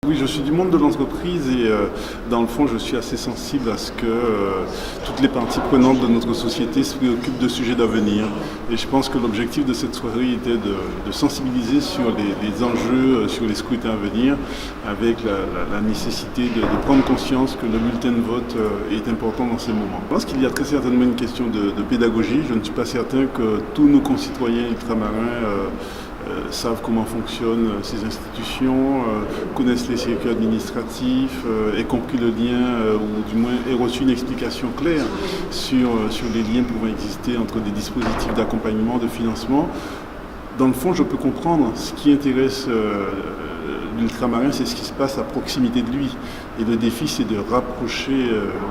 Oui, je suis du monde de l'entreprise et dans le fond, je suis assez sensible à ce que toutes les parties prenantes de notre société se préoccupent de sujets d'avenir. Et je pense que l'objectif de cette soirée était de sensibiliser sur les enjeux, sur les scrutins à venir, avec la nécessité de prendre conscience que le bulletin de vote est important dans ces moments. Je pense qu'il y a très certainement une question de pédagogie. Je ne suis pas certain que tous nos concitoyens ultramarins savent comment fonctionnent ces institutions, connaissent les circuits administratifs, aient compris le lien, ou du moins aient reçu une explication claire sur les liens pouvant exister entre des dispositifs d'accompagnement, de financement. Dans le fond, je peux comprendre ce qui intéresse l'ultramarin, c'est ce qui se passe à proximité de lui. Et le défi, c'est de rapprocher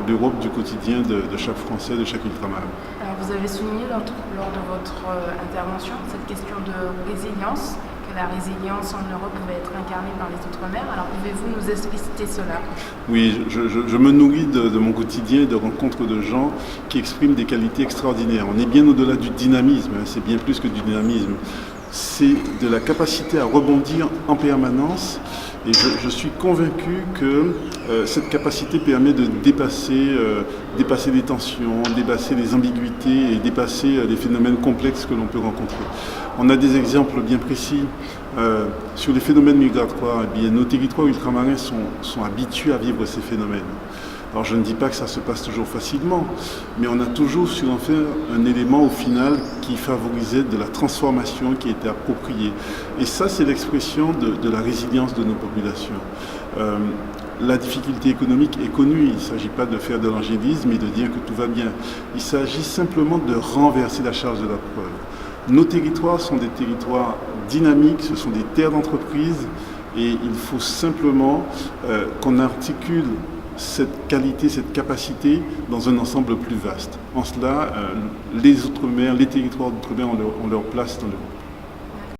l'Europe du quotidien de chaque Français, de chaque ultramarin. Alors, vous avez souligné lors de votre intervention cette question de résilience, que la résilience en Europe pouvait être incarnée par les Outre-mer. Alors, pouvez-vous nous expliciter cela? Oui, je me nourris de mon quotidien et de rencontres de gens qui expriment des qualités extraordinaires. On est bien au-delà du dynamisme, hein, c'est bien plus que du dynamisme. C'est de la capacité à rebondir en permanence. Et je suis convaincu que cette capacité permet de dépasser les tensions, dépasser les ambiguïtés et dépasser les phénomènes complexes que l'on peut rencontrer. On a des exemples bien précis sur les phénomènes migratoires. Eh bien, nos territoires ultramarins sont habitués à vivre ces phénomènes. Alors je ne dis pas que ça se passe toujours facilement, mais on a toujours su en faire un élément au final qui favorisait de la transformation qui était appropriée. Et ça, c'est l'expression de la résilience de nos populations. La difficulté économique est connue, il ne s'agit pas de faire de l'angélisme et de dire que tout va bien. Il s'agit simplement de renverser la charge de la preuve. Nos territoires sont des territoires dynamiques, ce sont des terres d'entreprise et il faut simplement qu'on articule cette qualité, cette capacité dans un ensemble plus vaste. En cela, les Outre-mer, les territoires d'Outre-mer ont leur place dans l'Europe.